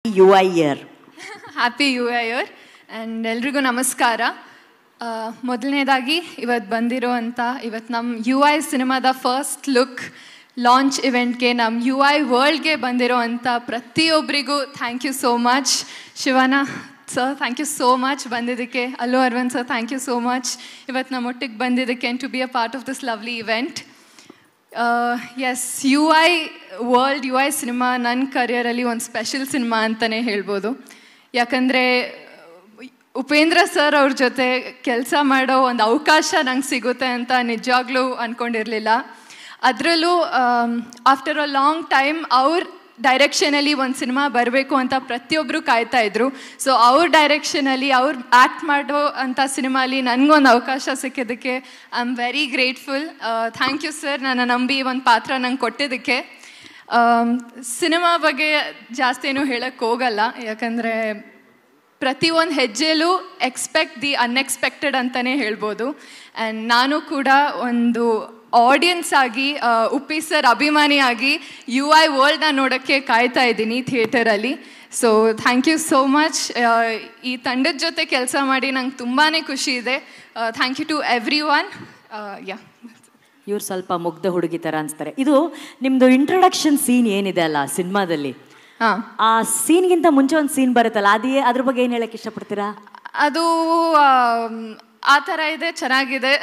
UI year. Happy UI year and ಎಲ್ರಿಗೂ ನಮಸ್ಕಾರ. ಮೊದಲನೇದಾಗಿ ಇವತ್ತು ಬಂದಿರೋವಂಥ ಇವತ್ತು ನಮ್ಮ UI ಸಿನಿಮಾದ ಫಸ್ಟ್ ಲುಕ್ ಲಾಂಚ್ ಇವೆಂಟ್ಗೆ ನಮ್ಮ UI ವರ್ಲ್ಡ್ಗೆ ಬಂದಿರೋವಂಥ ಪ್ರತಿಯೊಬ್ಬರಿಗೂ thank you so much. Shivanna sir thank you so much ಬಂದಿದ್ದಕ್ಕೆ. Allu Aravind sir thank you so much ಇವತ್ತು ನಮ್ಮ ಒಟ್ಟಿಗೆ ಬಂದಿದ್ದಕ್ಕೆ and to be a part of this lovely event. Yes UI world UI cinema ನನ್ನ ಕರಿಯರಲ್ಲಿ ಒಂದು ಸ್ಪೆಷಲ್ ಸಿನಿಮಾ ಅಂತಲೇ ಹೇಳ್ಬೋದು. ಯಾಕಂದರೆ ಉಪೇಂದ್ರ ಸರ್ ಅವ್ರ ಜೊತೆ ಕೆಲಸ ಮಾಡೋ ಒಂದು ಅವಕಾಶ ನಂಗೆ ಸಿಗುತ್ತೆ ಅಂತ ನಿಜವಾಗ್ಲೂ ಅಂದ್ಕೊಂಡಿರಲಿಲ್ಲ. ಅದರಲ್ಲೂ ಆಫ್ಟರ್ ಅ ಲಾಂಗ್ ಟೈಮ್ ಅವ್ರ ಡೈರೆಕ್ಷನಲ್ಲಿ ಒಂದು ಸಿನಿಮಾ ಬರಬೇಕು ಅಂತ ಪ್ರತಿಯೊಬ್ಬರು ಕಾಯ್ತಾಯಿದ್ರು. ಸೊ ಅವ್ರ ಡೈರೆಕ್ಷನಲ್ಲಿ ಅವ್ರು ಆ್ಯಕ್ಟ್ ಮಾಡೋ ಅಂಥ ಸಿನಿಮಾಲಿ ನನಗೊಂದು ಅವಕಾಶ ಸಿಕ್ಕಿದ್ದಕ್ಕೆ I am very grateful. Thank you sir, ನನ್ನ ನಂಬಿ ಒಂದು ಪಾತ್ರ ನಂಗೆ ಕೊಟ್ಟಿದ್ದಕ್ಕೆ. ಸಿನಿಮಾ ಬಗ್ಗೆ ಜಾಸ್ತಿ ಏನೂ ಹೇಳಕ್ಕೆ ಹೋಗಲ್ಲ, ಯಾಕಂದರೆ ಪ್ರತಿಯೊಂದು ಹೆಜ್ಜೆಲೂ ಎಕ್ಸ್ಪೆಕ್ಟ್ ದಿ ಅನ್ಎಕ್ಸ್ಪೆಕ್ಟೆಡ್ ಅಂತಲೇ ಹೇಳ್ಬೋದು. ಆ್ಯಂಡ್ ನಾನು ಕೂಡ ಒಂದು ಆಡಿಯನ್ಸ್ ಆಗಿ ಉಪ್ಪಿ ಸರ್ ಅಭಿಮಾನಿಯಾಗಿ UI ವರ್ಲ್ಡ್ನ ನೋಡೋಕ್ಕೆ ಕಾಯ್ತಾ ಇದ್ದೀನಿ ಥಿಯೇಟರಲ್ಲಿ. So thank you so much. ಈ ತಂಡದ ಜೊತೆ ಕೆಲಸ ಮಾಡಿ ನಂಗೆ ತುಂಬಾ ಖುಷಿ ಇದೆ. Thank you to everyone. Yeah, ಇವ್ರು ಸ್ವಲ್ಪ ಮುಗ್ಧ ಹುಡುಗಿ ಥರ ಅನಿಸ್ತಾರೆ. ಇದು ನಿಮ್ಮದು ಇಂಟ್ರೊಡಕ್ಷನ್ ಸೀನ್ ಏನಿದೆ ಅಲ್ಲ ಸಿನಿಮಾದಲ್ಲಿ, ಆ ಸೀನ್ಗಿಂತ ಮುಂಚೆ ಒಂದು ಸೀನ್ ಬರುತ್ತಲ್ಲ, ಅದ್ರ ಬಗ್ಗೆ ಏನು ಹೇಳಕ್ಕೆ ಇಷ್ಟಪಡ್ತೀರಾ? ಅದು ಆ ಥರ ಇದೆ, ಚೆನ್ನಾಗಿದೆ.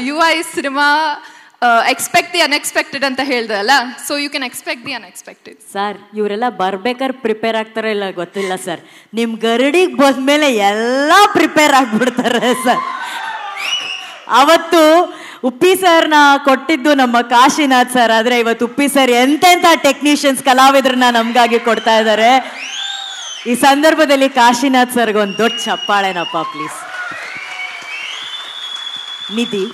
UI cinema expect the unexpected ಅಂತ ಹೇಳ್ದಲ್ಲ, so you can expect the unexpected. Sir ಇವರೆಲ್ಲ ಬರ್ಬೇಕಾದ್ರೆ ಪ್ರಿಪೇರ್ ಆಗ್ತಾರ ಇಲ್ಲ ಗೊತ್ತಿಲ್ಲ ಸರ್, ನಿಮ್ಮ ಗರಡಿಗೆ ಬಂದ್ಮೇಲೆ ಎಲ್ಲ ಪ್ರಿಪೇರ್ ಆಗಿಬಿಡ್ತಾರೆ ಸರ್. ಅವತ್ತು ಉಪ್ಪಿ ಸರ್ನ ಕೊಟ್ಟಿದ್ದು ನಮ್ಮ ಕಾಶಿನಾಥ್ ಸರ್, ಆದರೆ ಇವತ್ತು ಉಪ್ಪಿ ಸರ್ ಎಂತೆಂಥ ಟೆಕ್ನಿಷಿಯನ್ಸ್ ಕಲಾವಿದ್ರನ್ನ ನಮಗಾಗಿ ಕೊಡ್ತಾ ಇದ್ದಾರೆ. ಈ ಸಂದರ್ಭದಲ್ಲಿ ಕಾಶಿನಾಥ್ ಸರ್ಗೆ ಒಂದು ದೊಡ್ಡ ಚಪ್ಪಾಳೆನಪ್ಪ ಪ್ಲೀಸ್. ನಿಧಿ.